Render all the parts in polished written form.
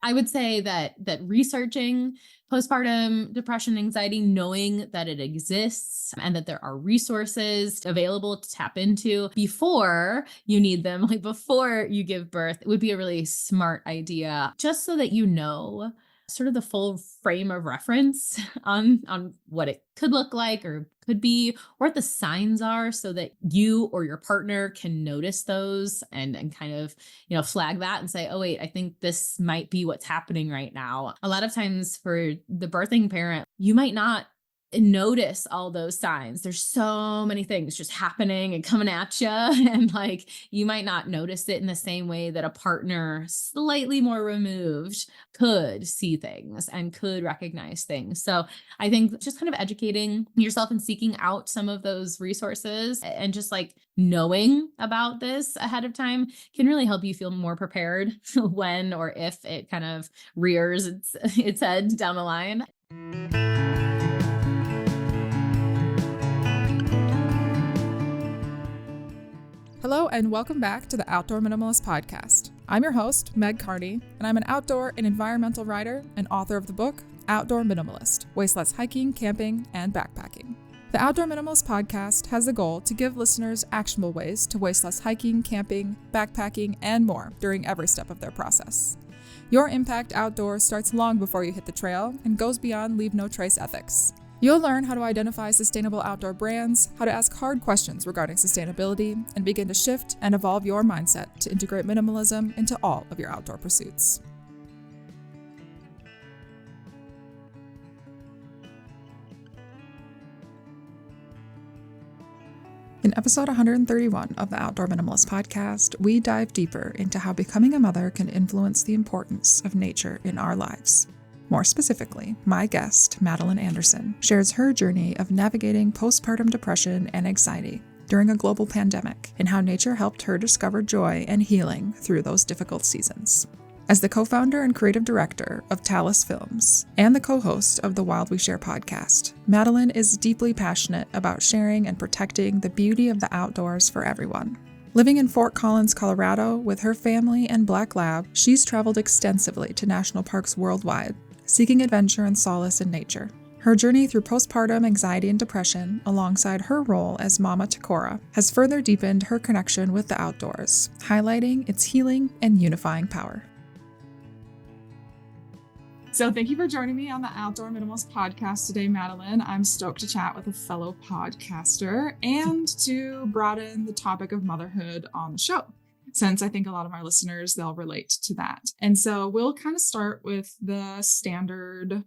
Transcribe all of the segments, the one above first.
I would say that researching postpartum depression, anxiety, knowing that it exists and that there are resources available to tap into before you need them, like before you give birth, it would be a really smart idea, just so that you know sort of the full frame of reference on what it could look like or could be, or what the signs are, so that you or your partner can notice those and kind of, flag that and say, oh wait, I think this might be what's happening right now. A lot of times for the birthing parent, you might not notice all those signs. There's so many things just happening and coming at you. And like, you might not notice it in the same way that a partner slightly more removed could see things and could recognize things. So I think just kind of educating yourself and seeking out some of those resources and just like knowing about this ahead of time can really help you feel more prepared when or if it kind of rears its head down the line. Hello and welcome back to the Outdoor Minimalist Podcast. I'm your host, Meg Carney, and I'm an outdoor and environmental writer and author of the book, Outdoor Minimalist, Waste Less Hiking, Camping, and Backpacking. The Outdoor Minimalist Podcast has the goal to give listeners actionable ways to waste less hiking, camping, backpacking, and more during every step of their process. Your impact outdoors starts long before you hit the trail and goes beyond leave no trace ethics. You'll learn how to identify sustainable outdoor brands, how to ask hard questions regarding sustainability, and begin to shift and evolve your mindset to integrate minimalism into all of your outdoor pursuits. In episode 131 of the Outdoor Minimalist Podcast, we dive deeper into how becoming a mother can influence the importance of nature in our lives. More specifically, my guest, Madelaine Anderson, shares her journey of navigating postpartum depression and anxiety during a global pandemic and how nature helped her discover joy and healing through those difficult seasons. As the co-founder and creative director of Talus Films and the co-host of the Wild We Share podcast, Madelaine is deeply passionate about sharing and protecting the beauty of the outdoors for everyone. Living in Fort Collins, Colorado, with her family and Black Lab, she's traveled extensively to national parks worldwide, seeking adventure and solace in nature. Her journey through postpartum anxiety and depression, alongside her role as mama to Cora, has further deepened her connection with the outdoors, highlighting its healing and unifying power. So thank you for joining me on the Outdoor Minimalist Podcast today, Madelaine. I'm stoked to chat with a fellow podcaster and to broaden the topic of motherhood on the show, since I think a lot of our listeners, they'll relate to that. And so we'll kind of start with the standard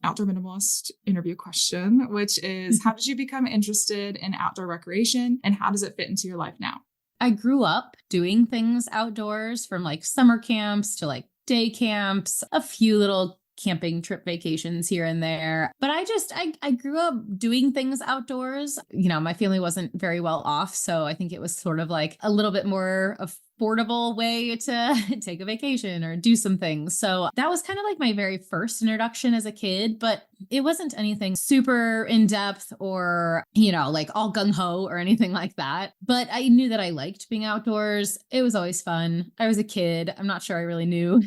outdoor minimalist interview question, which is, how did you become interested in outdoor recreation and how does it fit into your life now? I grew up doing things outdoors, from like summer camps to like day camps, a few little camping trip vacations here and there. But I grew up doing things outdoors. My family wasn't very well off. So I think it was sort of like a little bit more affordable way to take a vacation or do some things. So that was kind of like my very first introduction as a kid, but it wasn't anything super in depth or, like all gung ho or anything like that. But I knew that I liked being outdoors. It was always fun. I was a kid. I'm not sure I really knew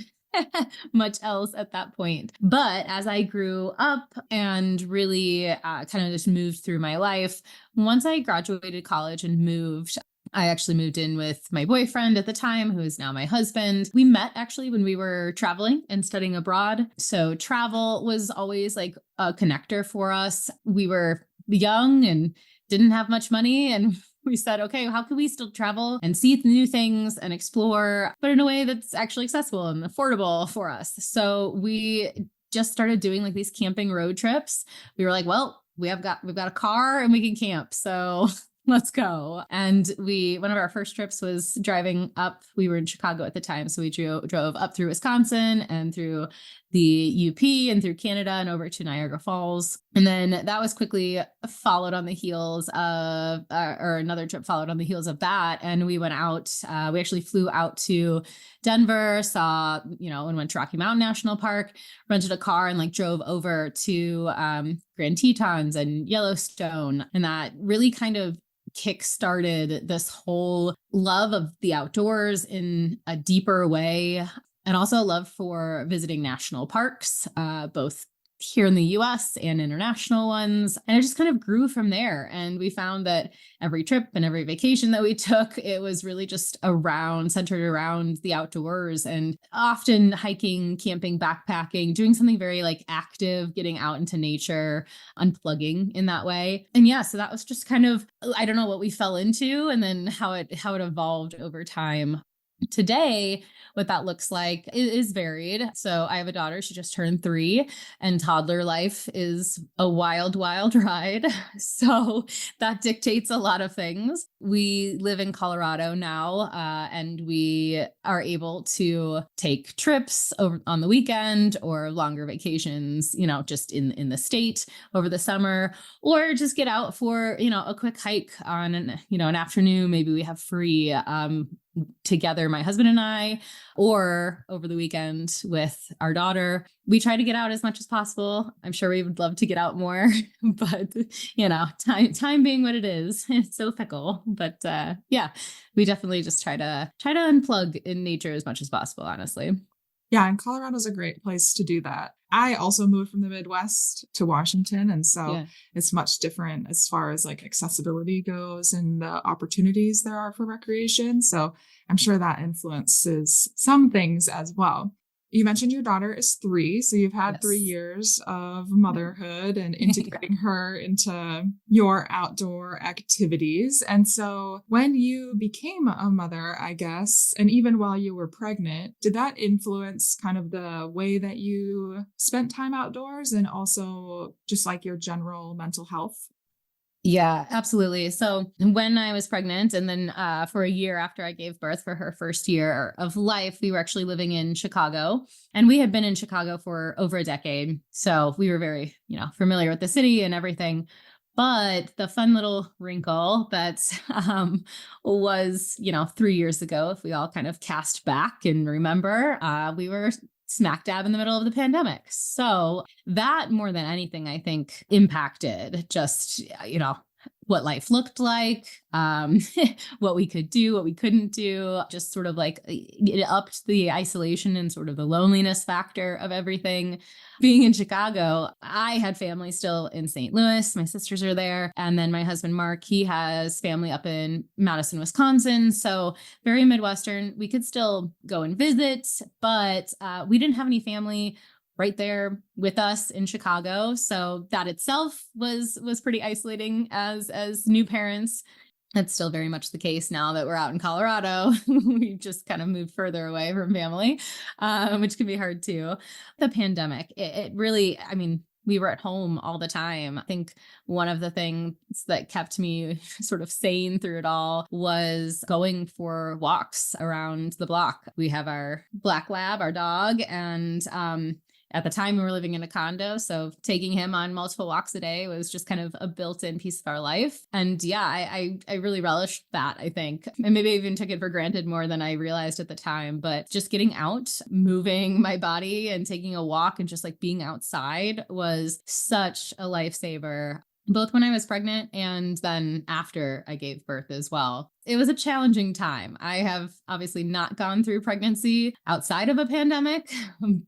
much else at that point. But as I grew up and really kind of just moved through my life, once I graduated college and moved, I actually moved in with my boyfriend at the time, who is now my husband. We met actually when we were traveling and studying abroad. So travel was always like a connector for us. We were young and didn't have much money, and we said, okay, how can we still travel and see new things and explore, but in a way that's actually accessible and affordable for us? So we just started doing like these camping road trips. We were like, well, we've got a car and we can camp. So let's go. And one of our first trips was driving up. We were in Chicago at the time. So we drove up through Wisconsin and through the UP and through Canada and over to Niagara Falls. And then that was quickly followed on the heels of, or another trip followed on the heels of that. And we went out, we actually flew out to Denver, saw, and went to Rocky Mountain National Park, rented a car and like drove over to Grand Tetons and Yellowstone. And that really kind of kick-started this whole love of the outdoors in a deeper way. and also a love for visiting national parks, both here in the US and international ones. And it just kind of grew from there. And we found that every trip and every vacation that we took, it was really just centered around the outdoors, and often hiking, camping, backpacking, doing something very like active, getting out into nature, unplugging in that way. And yeah, so that was just kind of, I don't know what we fell into, and then how it evolved over time. Today, what that looks like is varied. So I have a daughter, she just turned 3, and toddler life is a wild, wild ride. So that dictates a lot of things. We live in Colorado now, and we are able to take trips over on the weekend or longer vacations, just in the state over the summer, or just get out for, a quick hike on an afternoon. Maybe we have free, together, my husband and I, or over the weekend with our daughter. We try to get out as much as possible. I'm sure we would love to get out more, but time being what it is, it's so fickle. But yeah, we definitely just try to unplug in nature as much as possible, honestly. Yeah, and Colorado's a great place to do that. I also moved from the Midwest to Washington, and so Yeah. it's much different as far as like accessibility goes and the opportunities there are for recreation. So I'm sure that influences some things as well. You mentioned your daughter is 3, so you've had 3 Yes. years of motherhood and integrating her into your outdoor activities. And so when you became a mother, I guess, and even while you were pregnant, did that influence kind of the way that you spent time outdoors and also just like your general mental health? Yeah, absolutely. So when I was pregnant, and then for a year after I gave birth, for her first year of life, we were actually living in Chicago, and we had been in Chicago for over a decade. So we were very, familiar with the city and everything. But the fun little wrinkle that was, 3 years ago, if we all kind of cast back and remember, we were smack dab in the middle of the pandemic. So that, more than anything, I think impacted just, what life looked like, what we could do, what we couldn't do, just sort of like it upped the isolation and sort of the loneliness factor of everything. Being in Chicago, I had family still in St. Louis. My sisters are there. And then my husband, Mark, he has family up in Madison, Wisconsin. So very Midwestern. We could still go and visit, but we didn't have any family right there with us in Chicago. So that itself was pretty isolating as new parents. That's still very much the case now that we're out in Colorado. We've just kind of moved further away from family, which can be hard too. The pandemic, it really, I mean, we were at home all the time. I think one of the things that kept me sort of sane through it all was going for walks around the block. We have our black lab, our dog, and at the time we were living in a condo, so taking him on multiple walks a day was just kind of a built-in piece of our life. And yeah, I really relished that, I think. And maybe I even took it for granted more than I realized at the time. But just getting out, moving my body and taking a walk and just like being outside was such a lifesaver, both when I was pregnant and then after I gave birth as well. It was a challenging time. I have obviously not gone through pregnancy outside of a pandemic,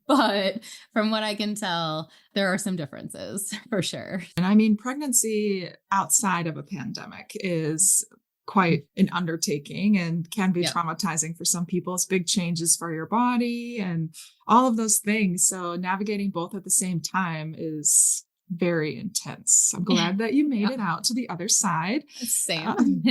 but from what I can tell, there are some differences for sure. And I mean, pregnancy outside of a pandemic is quite an undertaking and can be Yep. traumatizing for some people. It's big changes for your body and all of those things. So navigating both at the same time is very intense. I'm glad that you made Yeah. it out to the other side. Same.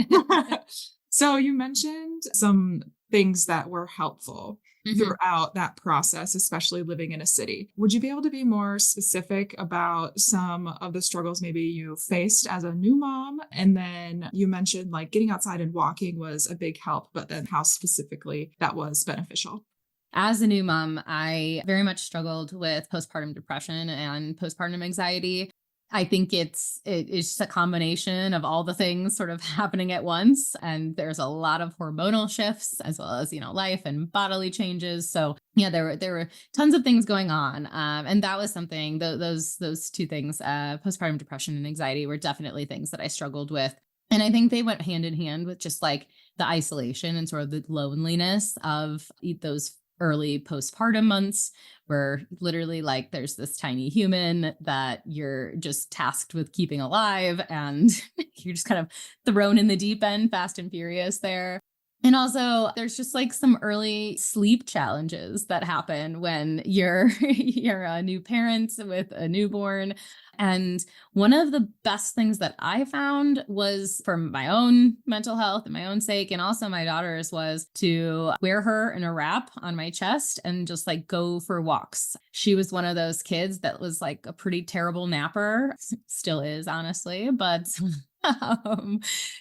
So you mentioned some things that were helpful Mhm. throughout that process, especially living in a city. Would you be able to be more specific about some of the struggles maybe you faced as a new mom? And then you mentioned like getting outside and walking was a big help, but then how specifically that was beneficial. As a new mom, I very much struggled with postpartum depression and postpartum anxiety. I think it's just a combination of all the things sort of happening at once. And there's a lot of hormonal shifts as well as, life and bodily changes. So yeah, there were tons of things going on. And that was something, those two things, postpartum depression and anxiety, were definitely things that I struggled with. And I think they went hand in hand with just like the isolation and sort of the loneliness of those early postpartum months where literally like there's this tiny human that you're just tasked with keeping alive and you're just kind of thrown in the deep end, fast and furious there. And also there's just like some early sleep challenges that happen when you're a new parent with a newborn. And one of the best things that I found was for my own mental health and my own sake, and also my daughter's, was to wear her in a wrap on my chest and just like go for walks. She was one of those kids that was like a pretty terrible napper, still is, honestly, but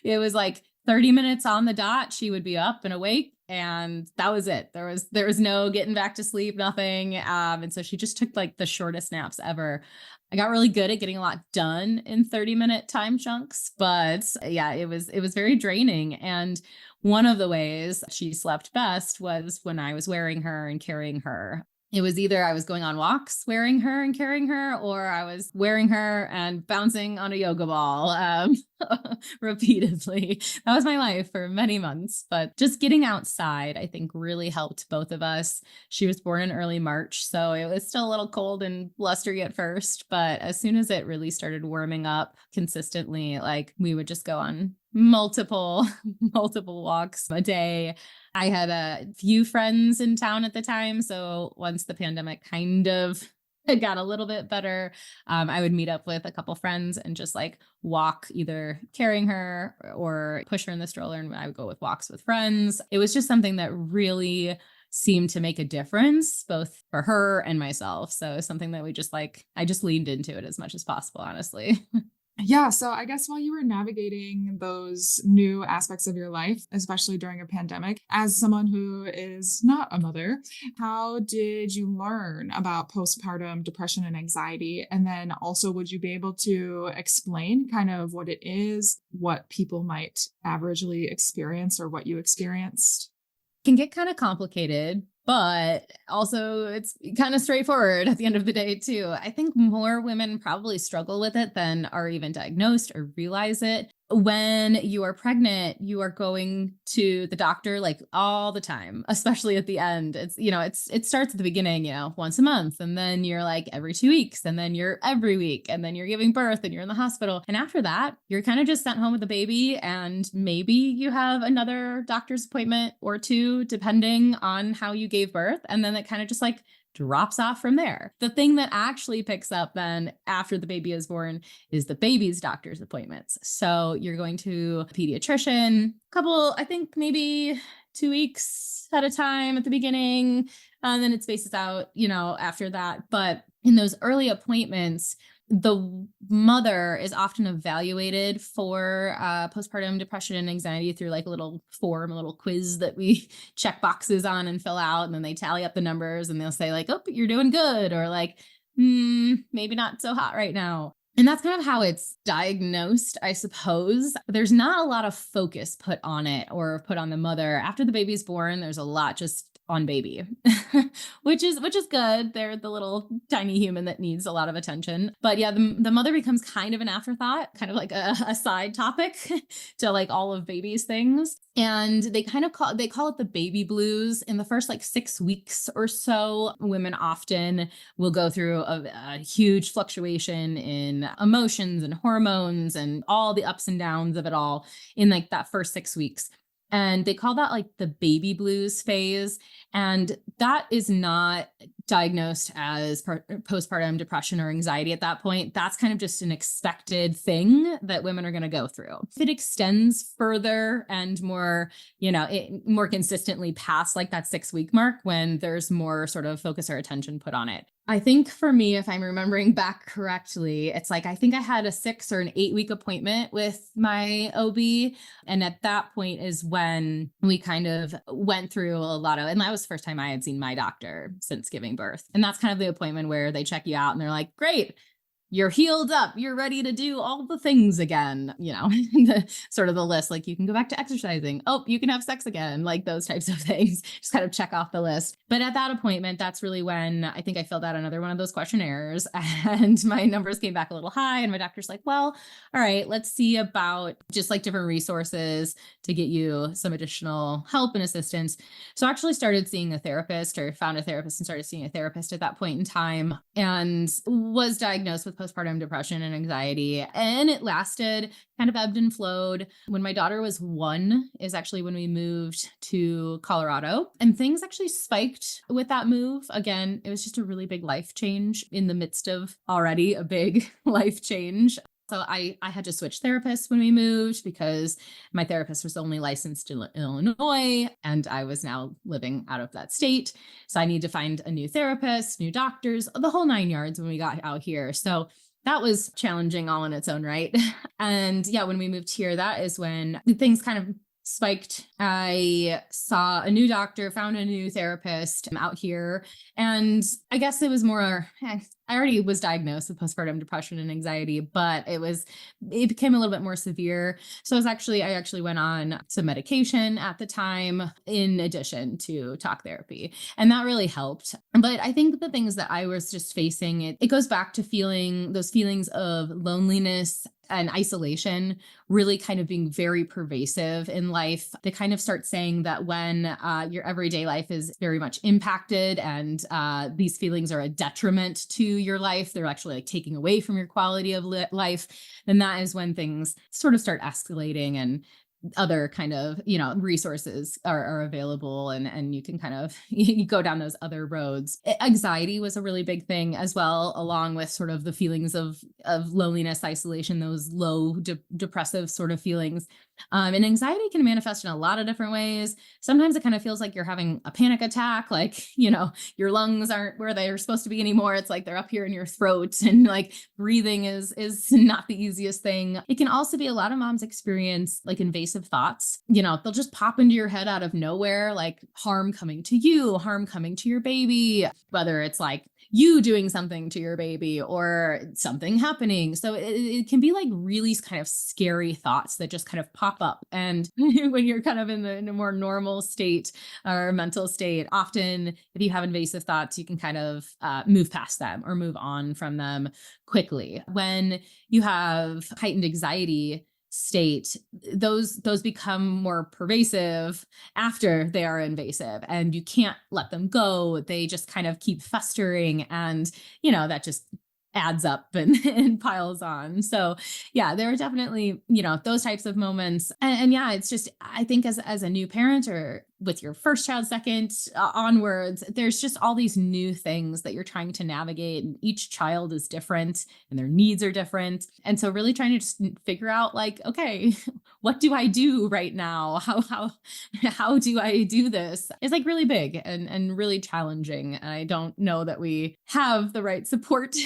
it was like 30 minutes on the dot, she would be up and awake, and that was it. There was no getting back to sleep, nothing. And so she just took like the shortest naps ever. I got really good at getting a lot done in 30-minute time chunks, but yeah, it was very draining. And one of the ways she slept best was when I was wearing her and carrying her. It was either I was going on walks wearing her and carrying her, or I was wearing her and bouncing on a yoga ball repeatedly. That was my life for many months. But just getting outside, I think, really helped both of us. She was born in early March, so it was still a little cold and blustery at first. But as soon as it really started warming up consistently, like we would just go on multiple walks a day. I had a few friends in town at the time, so once the pandemic kind of got a little bit better, I would meet up with a couple friends and just like walk, either carrying her or push her in the stroller, and I would go with walks with friends. It was just something that really seemed to make a difference both for her and myself. So something that I just leaned into it as much as possible, honestly. Yeah. So I guess while you were navigating those new aspects of your life, especially during a pandemic, as someone who is not a mother, how did you learn about postpartum depression and anxiety? And then also, would you be able to explain kind of what it is, what people might averagely experience, or what you experienced? Can get kind of complicated, but also it's kind of straightforward at the end of the day too. I think more women probably struggle with it than are even diagnosed or realize it. When you are pregnant, you are going to the doctor like all the time, especially at the end. It starts at the beginning, once a month, and then you're like every 2 weeks, and then you're every week, and then you're giving birth and you're in the hospital. And after that, you're kind of just sent home with the baby, and maybe you have another doctor's appointment or two, depending on how you gave birth. And then it kind of just like drops off from there. The thing that actually picks up then after the baby is born is the baby's doctor's appointments. So you're going to a pediatrician, I think maybe 2 weeks at a time at the beginning. And then it spaces out, after that. But in those early appointments, the mother is often evaluated for postpartum depression and anxiety through like a little form, a little quiz that we check boxes on and fill out. And then they tally up the numbers and they'll say like, oh, you're doing good. Or like, maybe not so hot right now. And that's kind of how it's diagnosed, I suppose. There's not a lot of focus put on it or put on the mother. After the baby's born, there's a lot just on baby, which is good. They're the little tiny human that needs a lot of attention. But yeah, the mother becomes kind of an afterthought, kind of like a side topic to like all of baby's things. And they call it the baby blues. In the first like 6 weeks or so, women often will go through a huge fluctuation in emotions and hormones and all the ups and downs of it all in like that first 6 weeks. And they call that like the baby blues phase. And that is not diagnosed as postpartum depression or anxiety at that point. That's kind of just an expected thing that women are going to go through. If it extends further and more, more consistently past like that 6-week mark, when there's more sort of focus or attention put on it. I think for me, if I'm remembering back correctly, it's like I think I had a 6 or an 8-week appointment with my OB. And at that point is when we kind of went through a lot of, and that was the first time I had seen my doctor since giving birth. And that's kind of the appointment where they check you out and they're like, great, you're healed up, you're ready to do all the things again, the sort of the list, like you can go back to exercising. Oh, you can have sex again, like those types of things. Just kind of check off the list. But at that appointment, that's really when I think I filled out another one of those questionnaires and my numbers came back a little high. And my doctor's like, well, all right, let's see about just like different resources to get you some additional help and assistance. So I actually started seeing a therapist, or found a therapist and started seeing a therapist at that point in time, and was diagnosed with postpartum depression and anxiety. And it lasted, kind of ebbed and flowed. When my daughter was 1 is actually when we moved to Colorado, and things actually spiked with that move. Again, it was just a really big life change in the midst of already a big life change. So I had to switch therapists when we moved because my therapist was only licensed in Illinois and I was now living out of that state. So I need to find a new therapist, new doctors, the whole 9 yards when we got out here. So that was challenging all in its own right. And yeah, when we moved here, that is when things kind of spiked. I saw a new doctor, found a new therapist out here. And I guess it was more, I already was diagnosed with postpartum depression and anxiety, but it became a little bit more severe. So I actually went on some medication at the time in addition to talk therapy. And that really helped. But I think the things that I was just facing, it goes back to those feelings of loneliness and isolation really kind of being very pervasive in life. They kind of start saying that when your everyday life is very much impacted and these feelings are a detriment to your life, they're actually like taking away from your quality of life, then that is when things sort of start escalating and other kind of, resources are available and you can kind of you go down those other roads. Anxiety was a really big thing as well, along with sort of the feelings of loneliness, isolation, those low depressive sort of feelings. And anxiety can manifest in a lot of different ways. Sometimes it kind of feels like you're having a panic attack, like, your lungs aren't where they're supposed to be anymore. It's like they're up here in your throat, and like breathing is not the easiest thing. It can also be, a lot of moms experience like invasive thoughts. They'll just pop into your head out of nowhere, like harm coming to you, harm coming to your baby, whether it's like you doing something to your baby or something happening. So it can be like really kind of scary thoughts that just kind of pop up. And when you're kind of in a more normal state or mental state, often if you have invasive thoughts, you can kind of move past them or move on from them quickly. When you have heightened anxiety state, those become more pervasive after they are invasive, and you can't let them go. They just kind of keep festering, and that just adds up and piles on. So yeah, there are definitely, those types of moments. And yeah, it's just, I think as a new parent, or with your first child, second onwards, there's just all these new things that you're trying to navigate, and each child is different and their needs are different. And so really trying to just figure out like, okay, what do I do right now? How do I do this? It's like really big and really challenging. And I don't know that we have the right support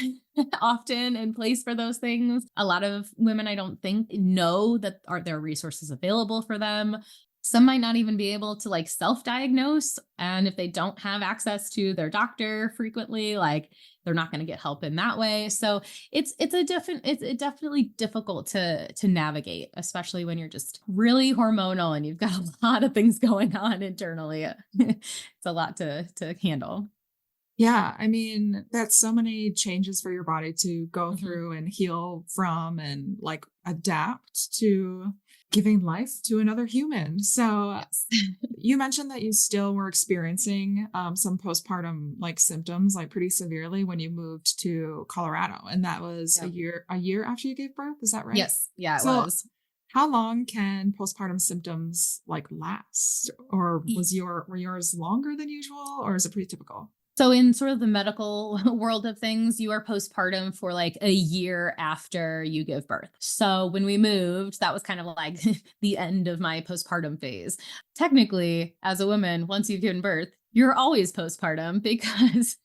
often in place for those things. A lot of women, I don't think, know that there are resources available for them. Some might not even be able to like self-diagnose. And if they don't have access to their doctor frequently, like they're not going to get help in that way. So it's definitely difficult to navigate, especially when you're just really hormonal and you've got a lot of things going on internally. It's a lot to handle. Yeah, I mean, that's so many changes for your body to go Mhm. through and heal from and like adapt to giving life to another human. So Yes. you mentioned that you still were experiencing some postpartum like symptoms like pretty severely when you moved to Colorado, and that was Yep. a year after you gave birth. Is that right? Yes. Yeah, it So was. how long can postpartum symptoms like last? Or were yours longer than usual, or is it pretty typical? So in sort of the medical world of things, you are postpartum for like a year after you give birth. So when we moved, that was kind of like the end of my postpartum phase. Technically, as a woman, once you've given birth, you're always postpartum because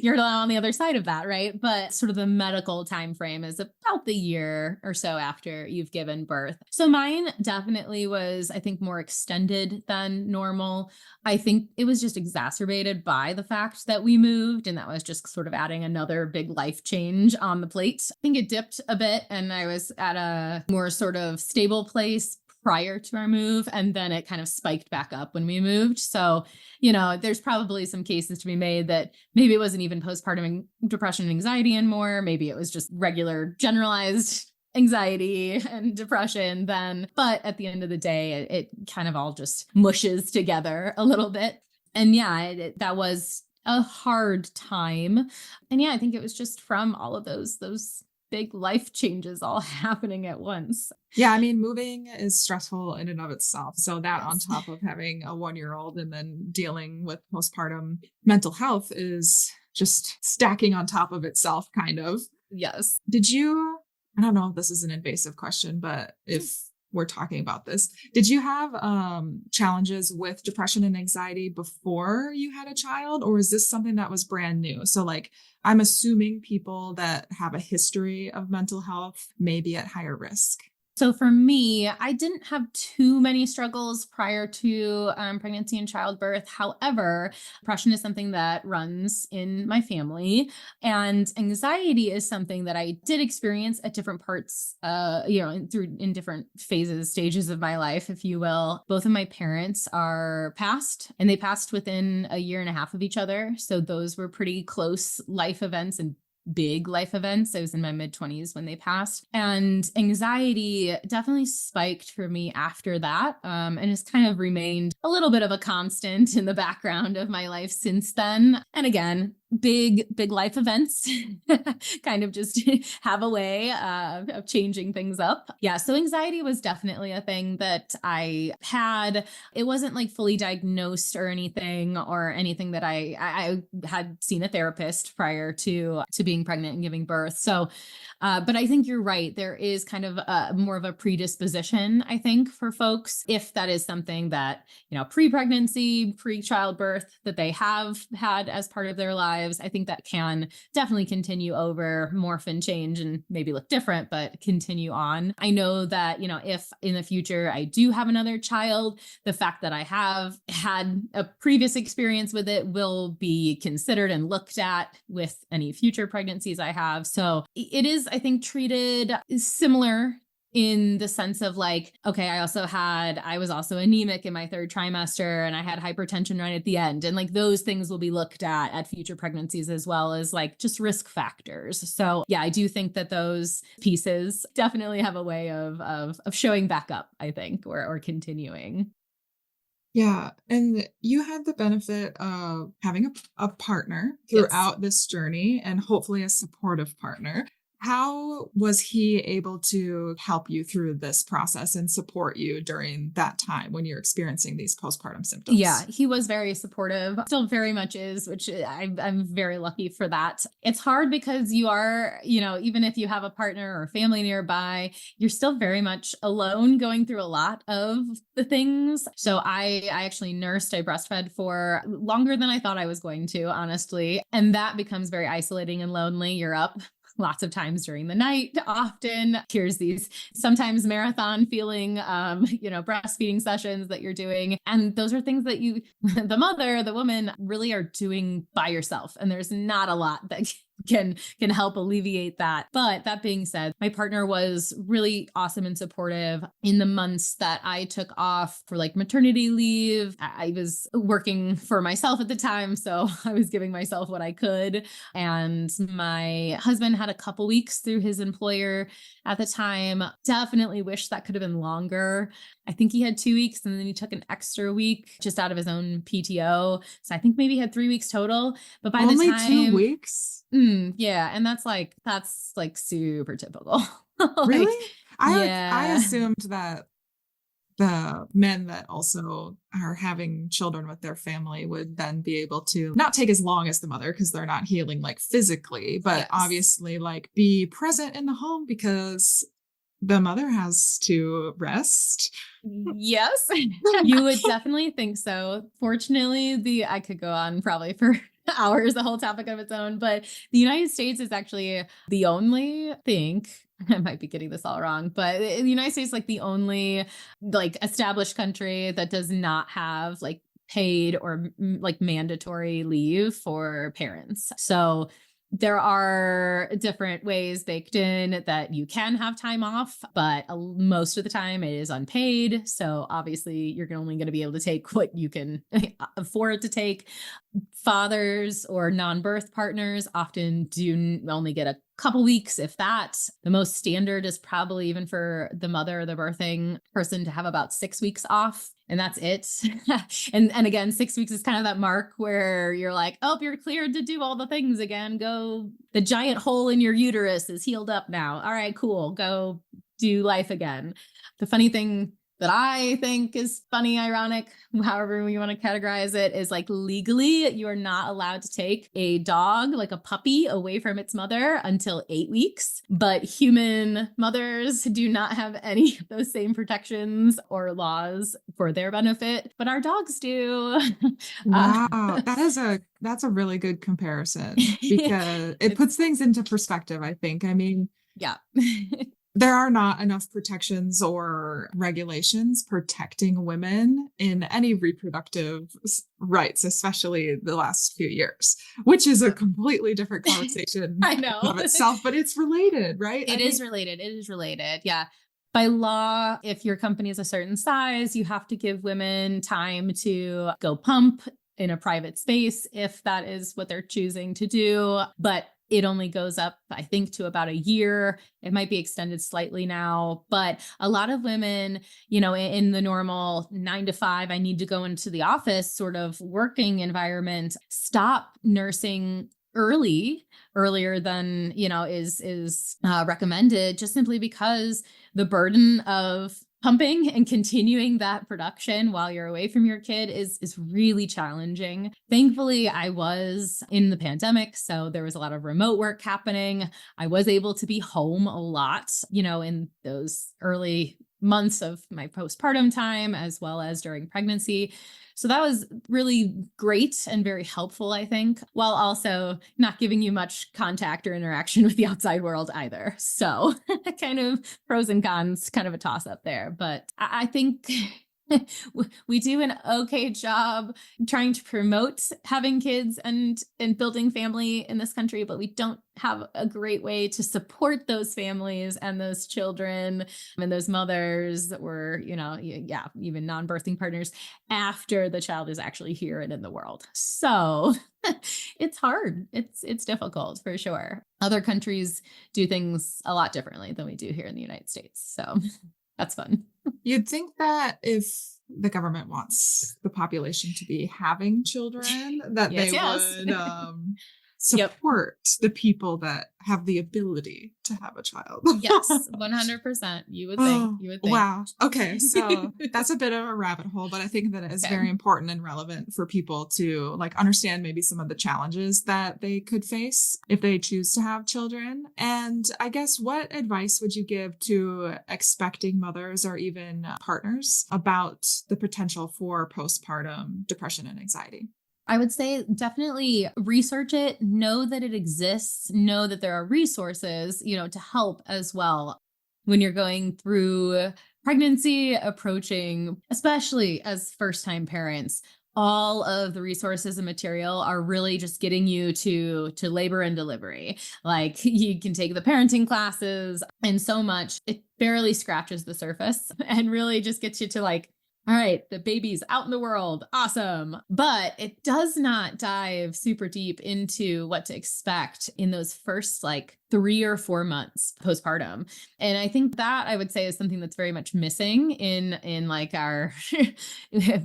you're on the other side of that, right? But sort of the medical time frame is about the year or so after you've given birth. So mine definitely was, I think, more extended than normal. I think it was just exacerbated by the fact that we moved, and that was just sort of adding another big life change on the plate. I think it dipped a bit, and I was at a more sort of stable place prior to our move, and then it kind of spiked back up when we moved. So, there's probably some cases to be made that maybe it wasn't even postpartum depression and anxiety anymore. Maybe it was just regular generalized anxiety and depression then. But at the end of the day, it kind of all just mushes together a little bit. And yeah, that was a hard time. And yeah, I think it was just from all of those big life changes all happening at once. Yeah, I mean, moving is stressful in and of itself. So that on Yes. top of having a 1-year-old and then dealing with postpartum mental health is just stacking on top of itself, kind of. Yes. I don't know if this is an invasive question, but if we're talking about this, did you have challenges with depression and anxiety before you had a child, or is this something that was brand new? So like, I'm assuming people that have a history of mental health may be at higher risk. So for me, I didn't have too many struggles prior to pregnancy and childbirth. However, depression is something that runs in my family, and anxiety is something that I did experience at different parts, in different phases, stages of my life, if you will. Both of my parents are passed, and they passed within a year and a half of each other. So those were pretty close life events and big life events. I was in my mid-20s when they passed, and anxiety definitely spiked for me after that, and has kind of remained a little bit of a constant in the background of my life since then. And again, big life events kind of just have a way of changing things up. Yeah, so anxiety was definitely a thing that I had. It wasn't like fully diagnosed or anything that I had seen a therapist prior to being pregnant and giving birth. So but I think you're right. There is kind of more of a predisposition, I think, for folks, if that is something that, pre-pregnancy, pre-childbirth, that they have had as part of their lives. I think that can definitely continue over, morph and change, and maybe look different, but continue on. I know that, if in the future I do have another child, the fact that I have had a previous experience with it will be considered and looked at with any future pregnancies I have. So it is, I think, treated similar in the sense of like, okay, I was also anemic in my 3rd trimester, and I had hypertension right at the end. And like those things will be looked at future pregnancies, as well as like just risk factors. So yeah, I do think that those pieces definitely have a way of showing back up, I think, or continuing. Yeah. And you had the benefit of having a partner Yes. throughout this journey and hopefully a supportive partner. How was he able to help you through this process and support you during that time when you're experiencing these postpartum Yeah, symptoms? he was very supportive, still very much is, which I'm very lucky for that. It's hard because you are, even if you have a partner or family nearby, you're still very much alone going through a lot of the things. So I actually I breastfed for longer than I thought I was going to, honestly. And that becomes very isolating and lonely. You're up lots of times during the night. Often here's these sometimes marathon feeling, breastfeeding sessions that you're doing. And those are things that the woman really are doing by yourself. And there's not a lot that can help alleviate that. But that being said, my partner was really awesome and supportive in the months that I took off for like maternity leave. I was working for myself at the time, so I was giving myself what I could. And my husband had a couple weeks through his employer at the time. Definitely wish that could have been longer. I think he had 2 weeks, and then he took an extra week just out of his own PTO. So I think maybe he had 3 weeks total. But by the Only time 2 weeks? yeah, and that's like super typical. Like, Really? I yeah. assumed that the men that also are having children with their family would then be able to not take as long as the mother because they're not healing like physically, but Yes. obviously like be present in the home because the mother has to rest. Yes. You would definitely think so. Fortunately, I could go on probably for hours, a whole topic of its own. But the United States is actually the only, I think, I might be getting this all wrong, but the United States is like the only like established country that does not have like paid or like mandatory leave for parents. So there are different ways baked in that you can have time off, but most of the time it is unpaid. So obviously you're only going to be able to take what you can afford to take. Fathers or non-birth partners often do only get a couple weeks, if that. The most standard is probably even for the mother or the birthing person to have about 6 weeks off. And that's it. and again, 6 weeks is kind of that mark where you're like, oh, you're cleared to do all the things again. Go. The giant hole in your uterus is healed up now. All right, cool. Go do life again. The funny thing that I think is funny, ironic, however you want to categorize it, is like legally you are not allowed to take a dog, like a puppy, away from its mother until 8 weeks. But human mothers do not have any of those same protections or laws for their benefit, but our dogs do. Wow, that's a really good comparison because it puts things into perspective, I think. I mean, yeah. there are not enough protections or regulations protecting women in any reproductive rights, especially the last few years, which is a completely different conversation I know of itself, but it's related, right? It is related. It is related. Yeah. By law, if your company is a certain size, you have to give women time to go pump in a private space if that is what they're choosing to do. But it only goes up, I think, to about a year. It might be extended slightly now, but a lot of women, in the normal 9 to 5, I need to go into the office sort of working environment, stop nursing earlier than, is recommended, just simply because the burden of pumping and continuing that production while you're away from your kid is really challenging. Thankfully, I was in the pandemic, so there was a lot of remote work happening. I was able to be home a lot, in those early months of my postpartum time, as well as during pregnancy. So that was really great and very helpful, I think, while also not giving you much contact or interaction with the outside world either. So kind of pros and cons, kind of a toss up there. But I think we do an okay job trying to promote having kids and building family in this country, but we don't have a great way to support those families and those children and those mothers or, even non-birthing partners after the child is actually here and in the world. So it's hard. It's difficult for sure. Other countries do things a lot differently than we do here in the United States. So that's fun. You'd think that if the government wants the population to be having children, that Yes, they yes. would support the people that have the ability to have a child. Yes, 100%. You would think. Wow. Okay. So that's a bit of a rabbit hole, but I think that it is very important and relevant for people to understand maybe some of the challenges that they could face if they choose to have children. And I guess what advice would you give to expecting mothers or even partners about the potential for postpartum depression and anxiety? I would say definitely research it, know that it exists, know that there are resources, to help as well when you're going through pregnancy, approaching, especially as first-time parents. All of the resources and material are really just getting you to labor and delivery. Like you can take the parenting classes and so much. It barely scratches the surface and really just gets you to all right, the baby's out in the world. Awesome. But it does not dive super deep into what to expect in those first 3 or 4 months postpartum. And I think that I would say is something that's very much missing in our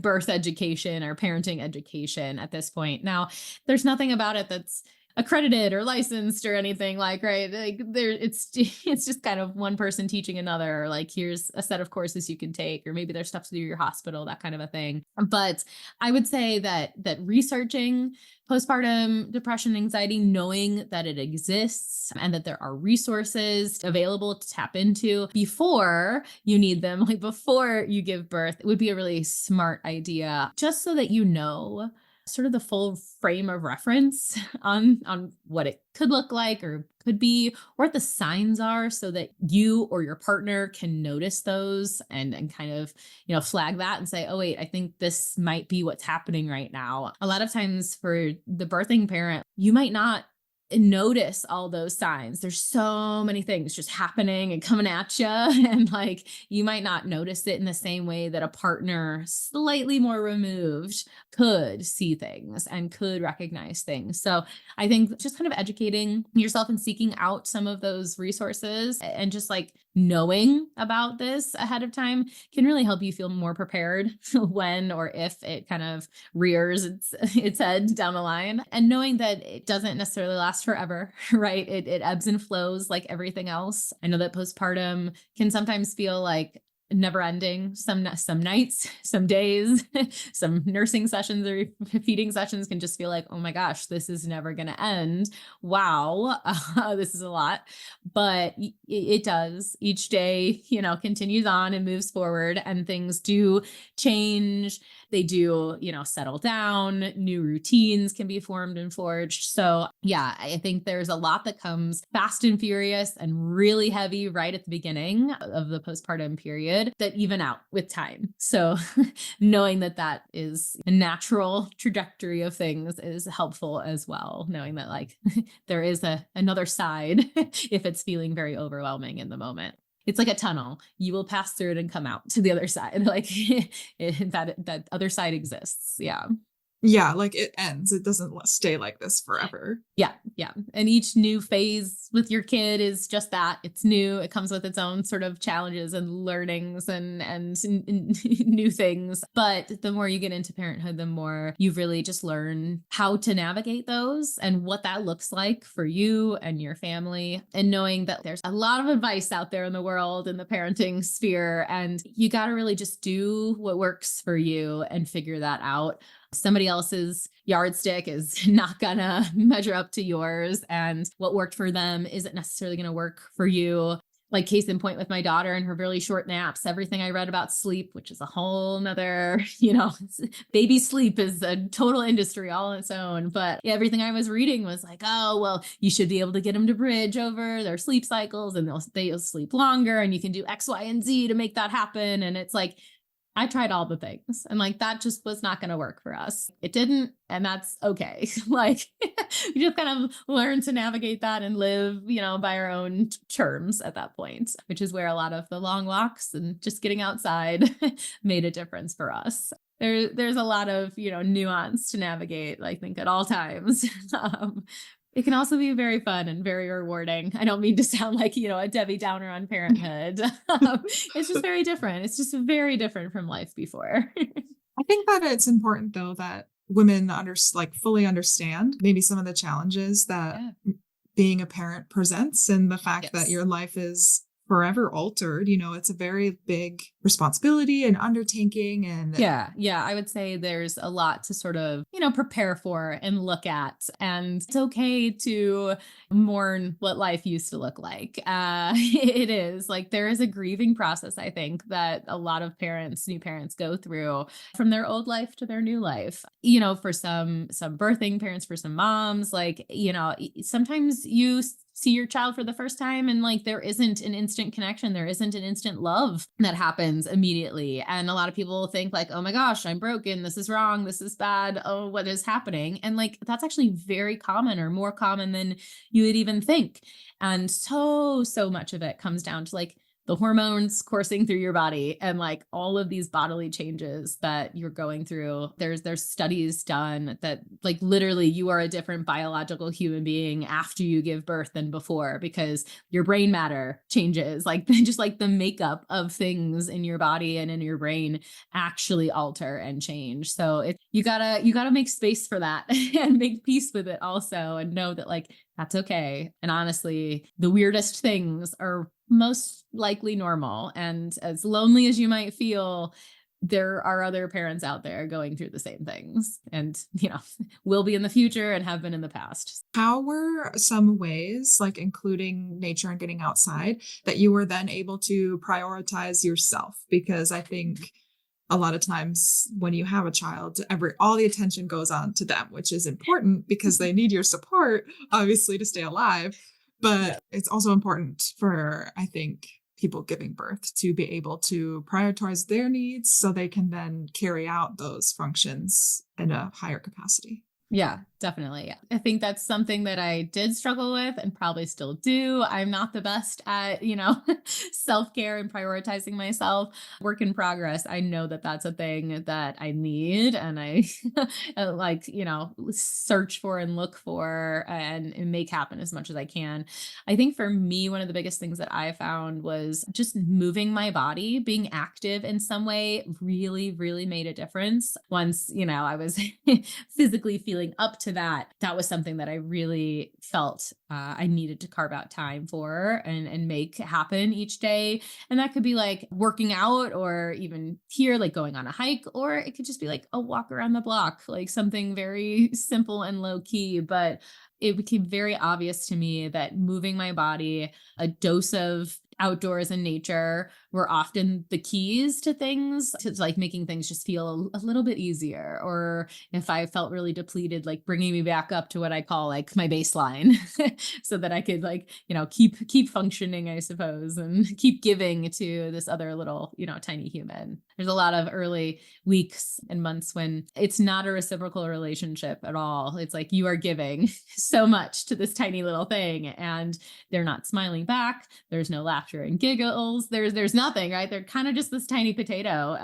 birth education or parenting education at this point. Now, there's nothing about it that's accredited or licensed or anything it's just kind of one person teaching another, here's a set of courses you can take, or maybe there's stuff to do at your hospital, that kind of a thing. But I would say that researching postpartum depression and anxiety, knowing that it exists and that there are resources available to tap into before you need them, before you give birth, it would be a really smart idea, just so that sort of the full frame of reference on what it could look like or could be, or what the signs are, so that you or your partner can notice those and kind of, flag that and say, oh wait, I think this might be what's happening right now. A lot of times for the birthing parent, you might not notice all those signs. There's so many things just happening and coming at you. And like, you might not notice it in the same way that a partner slightly more removed could see things and could recognize things. So I think just kind of educating yourself and seeking out some of those resources and just like knowing about this ahead of time can really help you feel more prepared when or if it kind of rears its head down the line, and knowing that it doesn't necessarily last forever, right? It ebbs and flows like everything else. I know that postpartum can sometimes feel like never ending. Some nights, some days, some nursing sessions or feeding sessions can just feel like, oh my gosh, this is never going to end. Wow, this is a lot, but it does. Each day, continues on and moves forward, and things do change. They do, settle down. New routines can be formed and forged. So yeah, I think there's a lot that comes fast and furious and really heavy right at the beginning of the postpartum period that even out with time. So knowing that that is a natural trajectory of things is helpful as well. Knowing that like there is another side if it's feeling very overwhelming in the moment. It's like a tunnel. You will pass through it and come out to the other side. Like that other side exists. Yeah. Yeah, like it ends. It doesn't stay like this forever. Yeah. Yeah. And each new phase with your kid is just that. It's new. It comes with its own sort of challenges and learnings and new things. But the more you get into parenthood, the more you really just learn how to navigate those and what that looks like for you and your family. And knowing that there's a lot of advice out there in the world in the parenting sphere, and you got to really just do what works for you and figure that out. Somebody else's yardstick is not gonna measure up to yours, and what worked for them isn't necessarily gonna work for you. Like case in point with my daughter and her really short naps, everything I read about sleep, which is a whole nother, baby sleep is a total industry all on its own. But everything I was reading was like, oh, well, you should be able to get them to bridge over their sleep cycles and they'll sleep longer and you can do X, Y, and Z to make that happen. And it's like, I tried all the things and like that just was not going to work for us. It didn't. And that's okay. Like we just kind of learn to navigate that and live, by our own terms at that point, which is where a lot of the long walks and just getting outside made a difference for us. There's a lot of, nuance to navigate, I think at all times. It can also be very fun and very rewarding. I don't mean to sound like, a Debbie Downer on parenthood. It's just very different. It's just very different from life before. I think that it's important though that women fully understand maybe some of the challenges that being a parent presents, and the fact that your life is forever altered. It's a very big responsibility and undertaking. And yeah, I would say there's a lot to sort of, prepare for and look at. And it's okay to mourn what life used to look like. It is like there is a grieving process, I think, that a lot of new parents go through from their old life to their new life. For some birthing parents, for some moms, like, sometimes you see your child for the first time and like there isn't an instant connection, there isn't an instant love that happens immediately, and a lot of people think like, oh my gosh, I'm broken, this is wrong, this is bad, oh, what is happening? And like that's actually very common, or more common than you would even think. And so much of it comes down to like the hormones coursing through your body and like all of these bodily changes that you're going through. There's studies done that like literally you are a different biological human being after you give birth than before, because your brain matter changes, like just like the makeup of things in your body and in your brain actually alter and change. So you gotta make space for that and make peace with it also, and know that like that's okay. And honestly, the weirdest things are most likely normal. And as lonely as you might feel, there are other parents out there going through the same things and, will be in the future and have been in the past. How were some ways, like including nature and getting outside, that you were then able to prioritize yourself? Because I think a lot of times when you have a child, all the attention goes on to them, which is important because they need your support, obviously, to stay alive. Yeah. But it's also important for, I think, people giving birth to be able to prioritize their needs so they can then carry out those functions in a higher capacity. Yeah, definitely. I think that's something that I did struggle with and probably still do. I'm not the best at, self-care and prioritizing myself. Work in progress. I know that that's a thing that I need and I like, search for and look for and make happen as much as I can. I think for me, one of the biggest things that I found was just moving my body, being active in some way really, really made a difference. Once, I was physically feeling up to that, that was something that I really felt I needed to carve out time for and make happen each day. And that could be like working out or even here, like going on a hike, or it could just be like a walk around the block, like something very simple and low key. But it became very obvious to me that moving my body, a dose of outdoors and nature were often the keys to things, to like making things just feel a little bit easier. Or if I felt really depleted, like bringing me back up to what I call like my baseline so that I could like, keep functioning, I suppose, and keep giving to this other little, tiny human. There's a lot of early weeks and months when it's not a reciprocal relationship at all. It's like you are giving so much to this tiny little thing and they're not smiling back. There's no laughter and giggles. There's nothing, right? They're kind of just this tiny potato.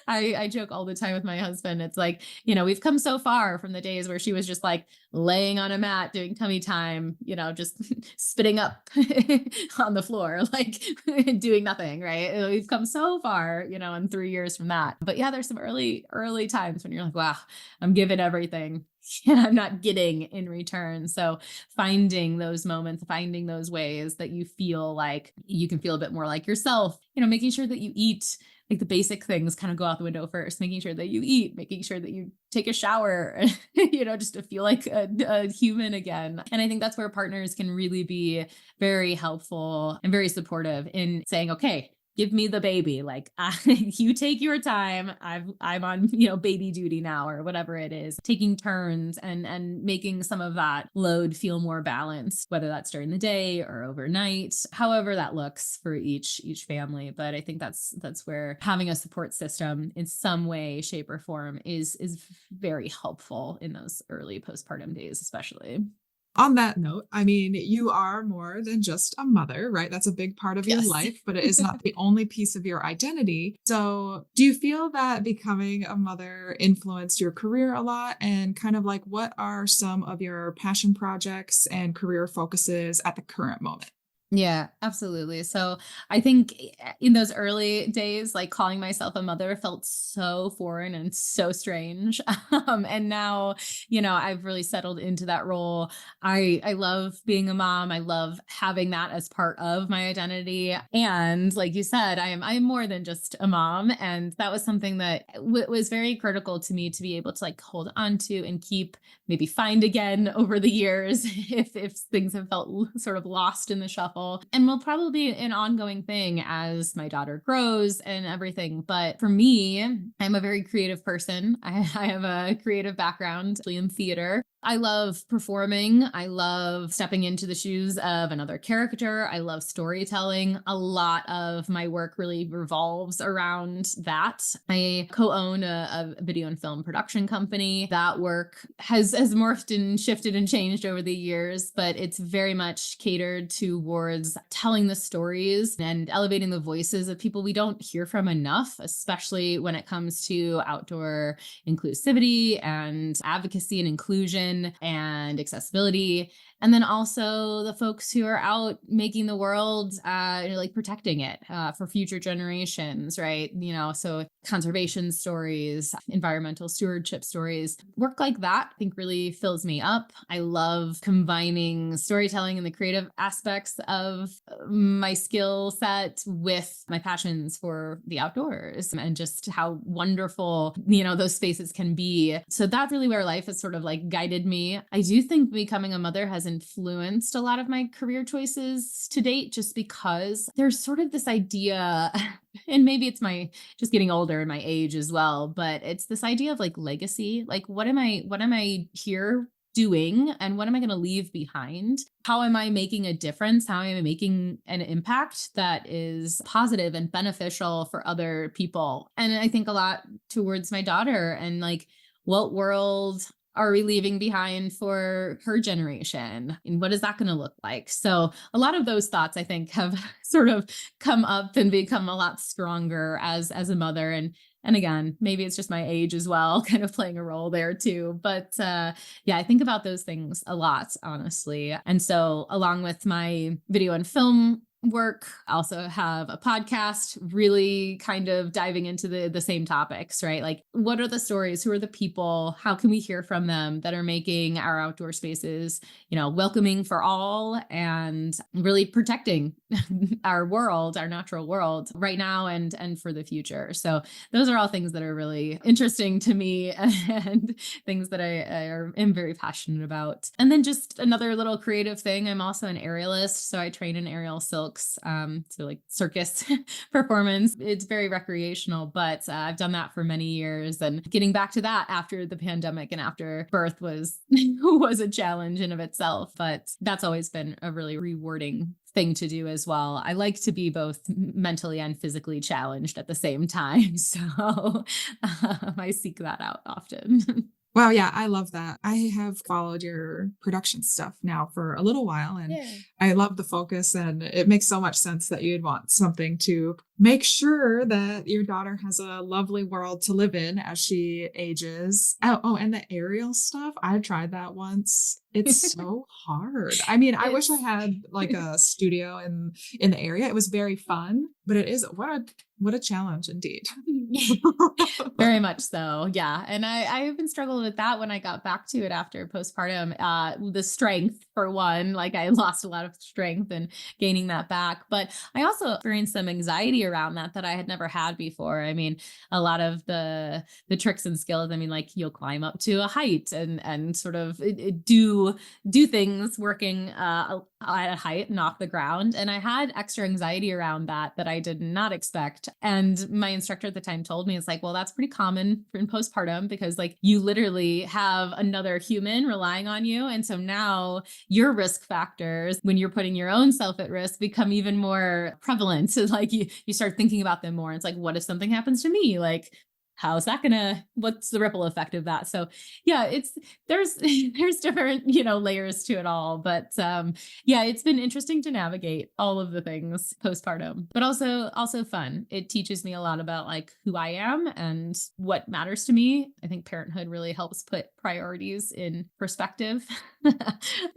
I joke all the time with my husband. It's like, we've come so far from the days where she was just like laying on a mat doing tummy time, just spitting up on the floor, like doing nothing, right? We've come so far, in 3 years from that. But yeah, there's some early times when you're like, wow, I'm giving everything and I'm not getting in return. So finding those moments, finding those ways that you feel like you can feel a bit more like yourself, making sure that you eat, like the basic things kind of go out the window first, making sure that you eat, making sure that you take a shower, just to feel like a human again. And I think that's where partners can really be very helpful and very supportive in saying, okay, give me the baby. Like you take your time. I'm on, baby duty now or whatever it is, taking turns and making some of that load feel more balanced, whether that's during the day or overnight, however that looks for each family. But I think that's where having a support system in some way, shape or form is very helpful in those early postpartum days, especially. On that note, I mean, you are more than just a mother, right? That's a big part of your Yes. life, but it is not the only piece of your identity. So, do you feel that becoming a mother influenced your career a lot? And kind of like, what are some of your passion projects and career focuses at the current moment? Yeah, absolutely. So I think in those early days, like calling myself a mother felt so foreign and so strange. And now, I've really settled into that role. I love being a mom. I love having that as part of my identity. And like you said, I am more than just a mom. And that was something that was very critical to me to be able to like hold on to and keep, maybe find again over the years if things have felt sort of lost in the shuffle, and will probably be an ongoing thing as my daughter grows and everything. But for me, I'm a very creative person. I have a creative background in theater. I love performing. I love stepping into the shoes of another character. I love storytelling. A lot of my work really revolves around that. I co-own a video and film production company. That work has morphed and shifted and changed over the years, but it's very much catered towards telling the stories and elevating the voices of people we don't hear from enough, especially when it comes to outdoor inclusivity and advocacy and inclusion and accessibility. And then also the folks who are out making the world, like protecting it for future generations, right? So conservation stories, environmental stewardship stories, work like that, I think really fills me up. I love combining storytelling and the creative aspects of my skill set with my passions for the outdoors and just how wonderful, those spaces can be. So that's really where life has sort of like guided me. I do think becoming a mother has influenced a lot of my career choices to date, just because there's sort of this idea and maybe it's my just getting older and my age as well, but it's this idea of like legacy. Like what am I here doing and what am I going to leave behind? How am I making a difference? How am I making an impact that is positive and beneficial for other people? And I think a lot towards my daughter and like, what world are we leaving behind for her generation? And what is that going to look like? So a lot of those thoughts, I think, have sort of come up and become a lot stronger as a mother. And again, maybe it's just my age as well, kind of playing a role there too. But yeah, I think about those things a lot, honestly. And so along with my video and film work, I also have a podcast really kind of diving into the same topics, right? Like, what are the stories? Who are the people? How can we hear from them that are making our outdoor spaces, welcoming for all and really protecting our world, our natural world right now and for the future. So those are all things that are really interesting to me and things that I am very passionate about. And then just another little creative thing, I'm also an aerialist. So I train in aerial silks, so like circus performance. It's very recreational, but I've done that for many years. And getting back to that after the pandemic and after birth was was a challenge in of itself. But that's always been a really rewarding thing to do as well. I like to be both mentally and physically challenged at the same time. So I seek that out often. Wow, yeah, I love that. I have followed your production stuff now for a little while, and Yeah. I love the focus, and it makes so much sense that you'd want something to make sure that your daughter has a lovely world to live in as she ages. Oh, and the aerial stuff, I tried that once. It's so hard. I mean, I wish I had like a studio in the area. It was very fun, but it is what a challenge indeed. Very much so. Yeah. And I have been struggling with that when I got back to it after postpartum. The strength, for one, like I lost a lot of strength and gaining that back. But I also experienced some anxiety around that I had never had before. I mean, a lot of the tricks and skills, I mean, like you'll climb up to a height and sort of do things working at a height and off the ground. And I had extra anxiety around that I did not expect. And my instructor at the time told me, it's like, well, that's pretty common in postpartum because like you literally have another human relying on you. And so now your risk factors, when you're putting your own self at risk, become even more prevalent. So like you start thinking about them more. It's like, what if something happens to me? Like, what's the ripple effect of that? So yeah, there's different, layers to it all, but yeah, it's been interesting to navigate all of the things postpartum, but also fun. It teaches me a lot about like who I am and what matters to me. I think parenthood really helps put priorities in perspective.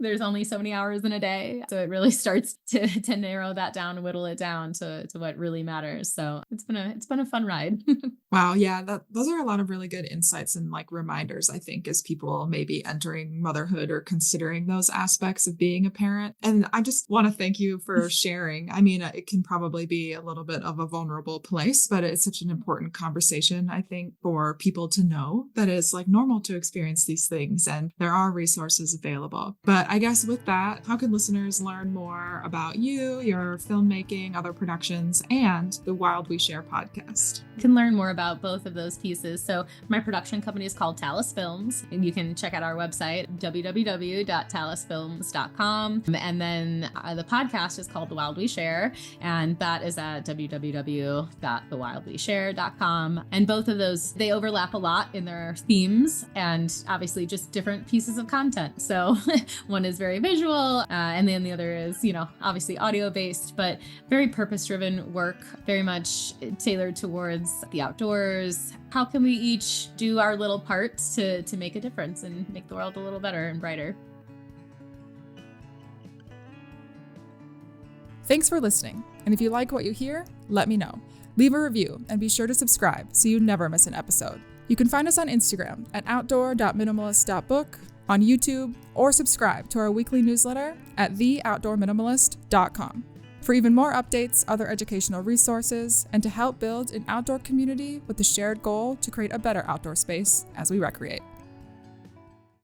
There's only so many hours in a day. So it really starts to narrow that down and whittle it down to what really matters. So it's been a fun ride. Wow. Yeah. Those are a lot of really good insights and like reminders, I think, as people may be entering motherhood or considering those aspects of being a parent. And I just want to thank you for sharing. I mean, it can probably be a little bit of a vulnerable place, but it's such an important conversation, I think, for people to know that it's like normal to experience these things and there are resources available. But I guess with that, how can listeners learn more about you, your filmmaking, other productions, and the Wild We Share podcast? You can learn more about both of those pieces. So my production company is called Talus Films, and you can check out our website, www.talusfilms.com. And then the podcast is called The Wild We Share, and that is at www.thewildweshare.com. And both of those, they overlap a lot in their themes and obviously just different pieces of content. So one is very visual, and then the other is, obviously audio based, but very purpose-driven work, very much tailored towards the outdoors. How can we each do our little parts to make a difference and make the world a little better and brighter? Thanks for listening. And if you like what you hear, let me know. Leave a review and be sure to subscribe so you never miss an episode. You can find us on Instagram at outdoor.minimalist.book, on YouTube, or subscribe to our weekly newsletter at theoutdoorminimalist.com. For even more updates, other educational resources, and to help build an outdoor community with the shared goal to create a better outdoor space as we recreate.